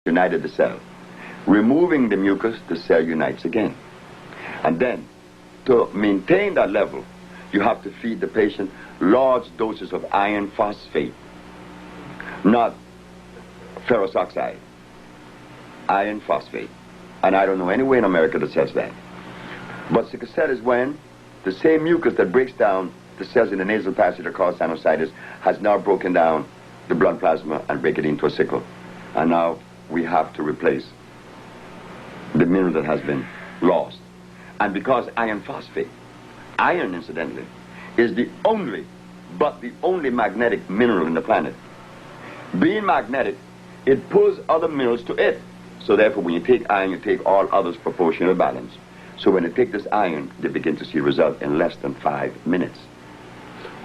united the cell. Removing the mucus, the cell unites again. And then, to maintain that level, you have to feed the patient large doses of iron phosphate, not ferrous oxide, iron phosphate. And I don't know anywhere in America that says that. But sickle cell is when the same mucus that breaks down the cells in the nasal passage that cause sinusitis has now broken down the blood plasma and break it into a sickle. And now we have to replace the mineral that has been lost. And because iron phosphate, iron incidentally, is the only magnetic mineral in the planet. Being magnetic, it pulls other minerals to it. So therefore, when you take iron, you take all others proportional balance. So when they take this iron, they begin to see result in less than 5 minutes.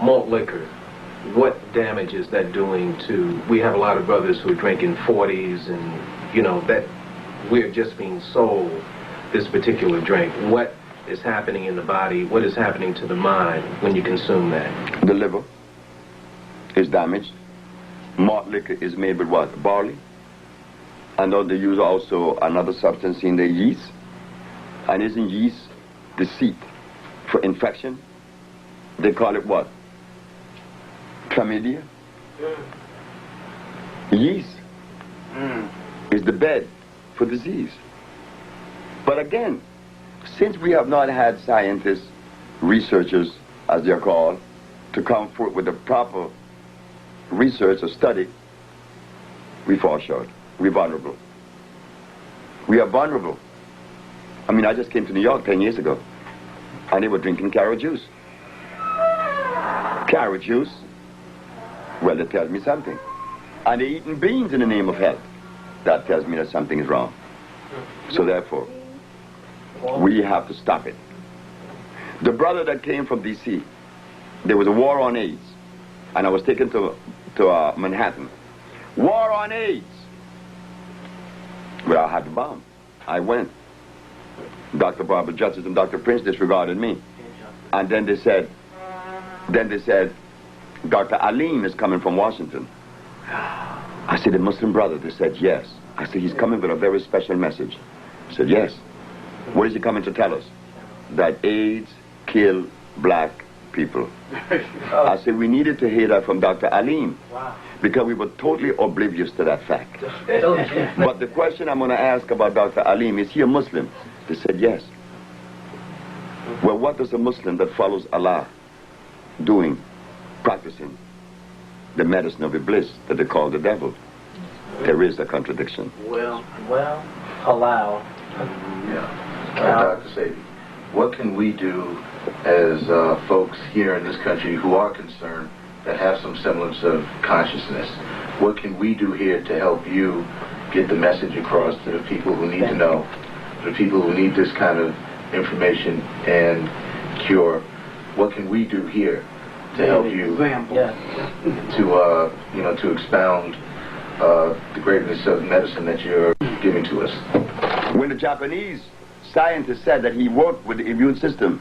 Malt liquor, what damage is that doing to, we have a lot of brothers who are drinking 40s and, you know, that we're just being sold this particular drink. What is happening in the body? What is happening to the mind when you consume that? The liver is damaged. Malt liquor is made with what? Barley. And they use also another substance in the yeast. And isn't yeast the seat for infection? They call it what? Chlamydia. Yeast is the bed for disease. But again, since we have not had scientists, researchers, as they're called, to come forth with the proper research or study, we fall short. We're vulnerable. We are vulnerable. I mean, I just came to New York 10 years ago, and they were drinking carrot juice. Carrot juice? Well, it tells me something. And they're eating beans in the name of health. That tells me that something is wrong. So therefore, we have to stop it. The brother that came from D.C., there was a war on AIDS, and I was taken to Manhattan. War on AIDS! Well, I had the bomb. I went. Dr. Barbara Justice and Dr. Prince disregarded me. And then they said, Dr. Alkaline is coming from Washington. I said, the Muslim brother? They said, yes. I said, he's coming with a very special message. I said, yes. What is he coming to tell us? That AIDS kill black people. I said, we needed to hear that from Dr. Alim, because we were totally oblivious to that fact. But the question I'm going to ask about Dr. Alim, is he a Muslim? They said, yes. Well, what does a Muslim that follows Allah doing, practicing the medicine of bliss that they call the devil? There is a contradiction. Well, allow. Dr. Sebi, what can we do as folks here in this country who are concerned, that have some semblance of consciousness? What can we do here to help you get the message across to the people who need to know, the people who need this kind of information and cure? What can we do here to help you to expound the greatness of medicine that you're giving to us? When the Japanese scientist said that he worked with the immune system,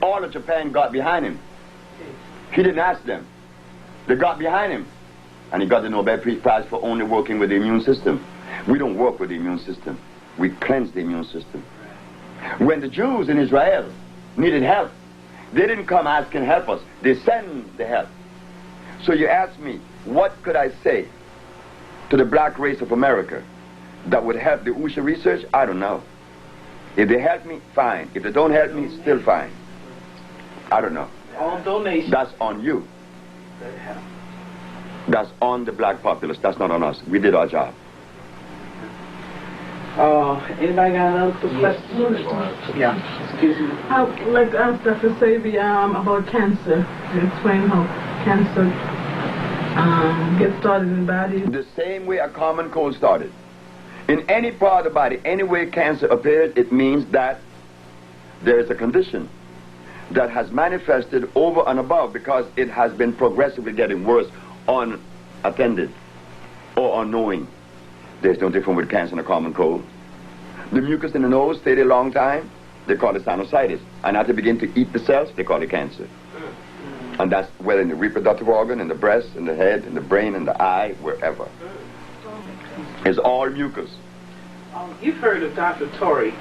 all of Japan got behind him. He didn't ask them. They got behind him. And he got the Nobel Peace Prize for only working with the immune system. We don't work with the immune system. We cleanse the immune system. When the Jews in Israel needed help, they didn't come asking help us. They sent the help. So you ask me, what could I say to the black race of America that would help the OSHA research? I don't know. If they help me, fine. If they don't help me, still fine. I don't know. All donations. That's on you. That's on the black populace. That's not on us. We did our job. Anybody got another question? Yeah. Excuse me. I'd like to ask Dr. Sebi about cancer. Explain how cancer gets started in the body. The same way a common cold started. In any part of the body, any way cancer appears, it means that there is a condition that has manifested over and above because it has been progressively getting worse unattended or unknowing. There's no difference with cancer and a common cold. The mucus in the nose stayed a long time, they call it sinusitis. And after they begin to eat the cells, they call it cancer. And that's whether in the reproductive organ, in the breast, in the head, in the brain, in the eye, wherever. It's all mucus. You've heard of Dr. Torrey.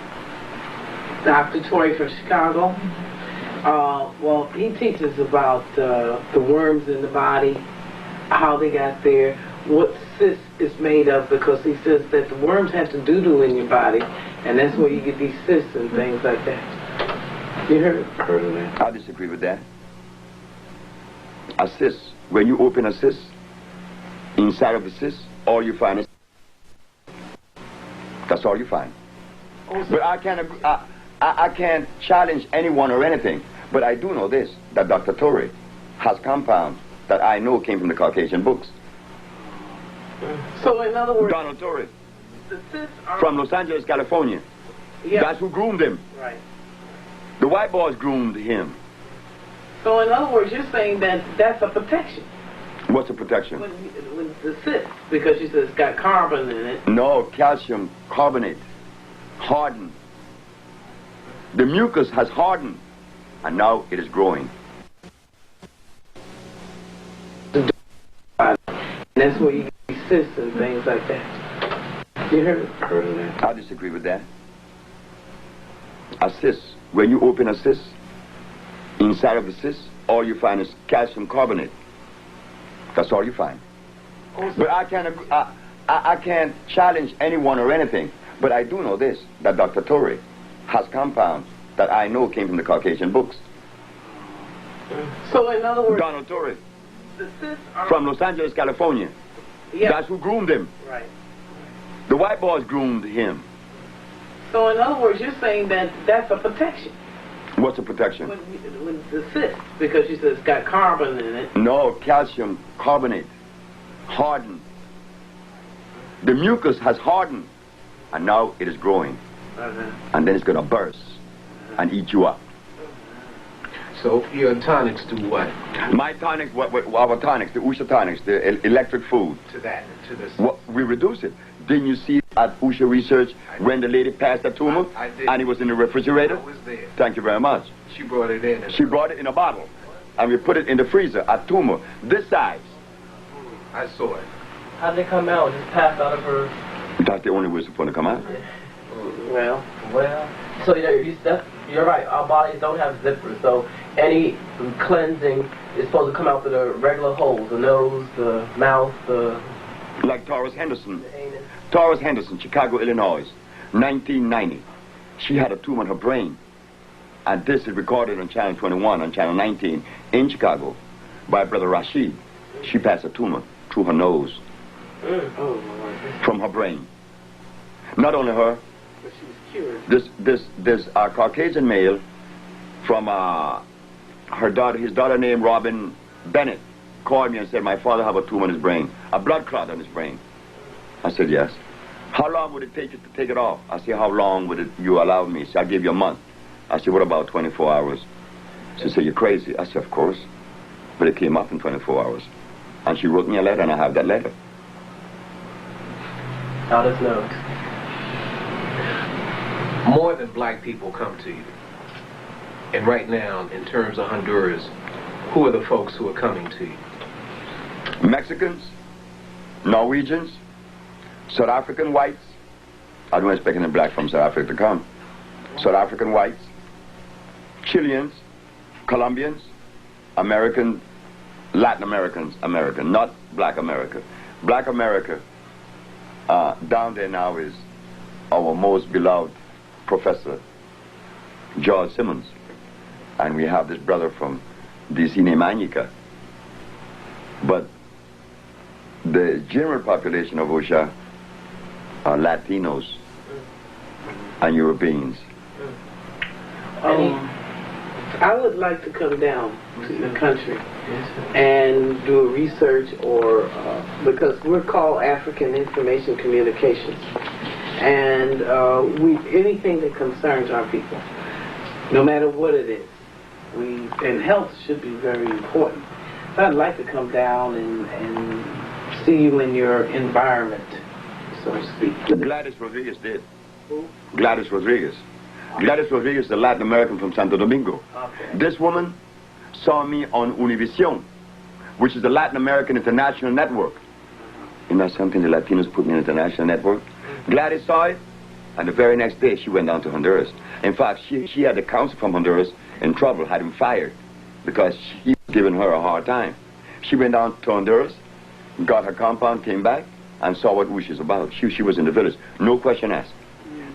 Dr. Torrey from Chicago. Well, he teaches about the worms in the body, how they got there, what cyst is made of, because he says that the worms have to doo-doo in your body, and that's where you get these cysts and things like that. You heard of that? I disagree with that. A cyst, when you open a cyst, inside of the cyst, all you find is... That's all you find. But I can't challenge anyone or anything. But I do know this, that Dr. Torrey has compounds that I know came from the Caucasian books. So in other words... Donald Torrey. The cysts are... From Los Angeles, California. Yeah. That's who groomed him. Right. The white boys groomed him. So in other words, you're saying that that's a protection. What's the protection? When the cyst, because you said it's got carbon in it. No, calcium carbonate. Hardened. The mucus has hardened, and now it is growing. And that's where you get cysts and things like that. You heard of that? I disagree with that. A cyst, when you open a cyst, inside of the cyst, all you find is calcium carbonate. That's all you find. But I can't challenge anyone or anything. But I do know this, that Dr. Torrey has compounds that I know came from the Caucasian books. So in other words... Donald Torrey. The cysts are... From Los Angeles, California. Yeah. That's who groomed him. Right. The white boys groomed him. So in other words, you're saying that that's a protection. What's the protection? When the cyst, because you said it's got carbon in it. No, calcium carbonate. Hardened. The mucus has hardened, and now it is growing. And then it's going to burst and eat you up. So your tonics do what? My tonics, our tonics, the Usha tonics, the electric food. To that, to this. We reduce it. Didn't you see at Usha Research when the lady passed that tumor? I did. And it was in the refrigerator? I was there. Thank you very much. She brought it in. She brought it in a bottle. And we put it in the freezer, a tumor, this size. I saw it. How'd they come out? Just passed out of her? That's the only way it's supposed to come out. Well, so you're right. Our bodies don't have zippers, so any cleansing is supposed to come out through the regular holes, the nose, the mouth, the... Like Taurus Henderson. The anus. Taurus Henderson, Chicago, Illinois, 1990. She had a tumor in her brain. And this is recorded on Channel 21 and Channel 19 in Chicago by Brother Rashid. She passed a tumor through her nose. From her brain. Not only her. but she was cured. This Caucasian male from his daughter named Robin Bennett called me and said, my father have a tumor in his brain, a blood clot in his brain. I said, yes. How long would it take you to take it off? I said, how long would you allow me? She said, I'll give you a month. I said, what about 24 hours? She said, you're crazy. I said, of course. But it came up in 24 hours. And she wrote me a letter, and I have that letter. How does know? More than black people come to you. And right now, in terms of Honduras, who are the folks who are coming to you? Mexicans, Norwegians, South African whites. I don't expect any black from South Africa to come. South African whites, Chileans, Colombians, American, Latin Americans, American, not black America. Black America, down there now is our most beloved professor, George Simmons. And we have this brother from D.C. named Anyika. But the general population of Osha are Latinos and Europeans. I would like to come down to the country and do a research, or because we're called African Information Communications, and anything that concerns our people, no matter what it is, and health should be very important. So I'd like to come down and see you in your environment, so to speak. Gladys Rodriguez did. Who? Gladys Rodriguez. Gladys Rodriguez is a Latin American from Santo Domingo. Okay. This woman saw me on Univision, which is the Latin American International Network. You know something? The Latinos put me in the international network. Gladys saw it, and the very next day she went down to Honduras. In fact, she had the counsel from Honduras in trouble, had him fired, because he was giving her a hard time. She went down to Honduras, got her compound, came back, and saw what she's about. She was in the village. No question asked.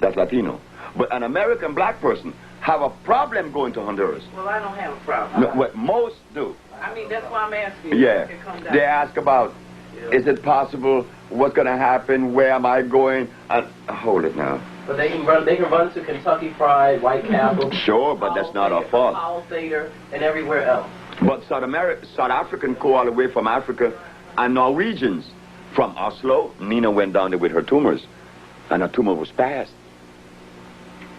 That's Latino. But an American black person have a problem going to Honduras. Well, I don't have a problem. No, what most do. I mean, that's why I'm asking you. Yeah. They ask about, is it possible? What's going to happen? Where am I going? Hold it now. But they can run to Kentucky Fried, White Castle. Sure, but that's not our fault. Powell Theater, and everywhere else. But South African go all the way from Africa, and Norwegians from Oslo. Nina went down there with her tumors, and her tumor was passed.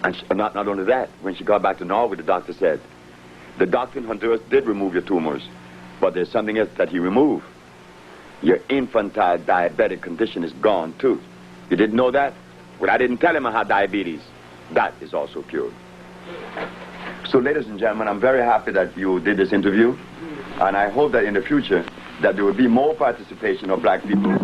And not only that, when she got back to Norway, the doctor said, the doctor in Honduras did remove your tumors, but there's something else that he removed. Your infantile diabetic condition is gone, too. You didn't know that? Well, I didn't tell him I had diabetes. That is also cured. So, ladies and gentlemen, I'm very happy that you did this interview, and I hope that in the future that there will be more participation of black people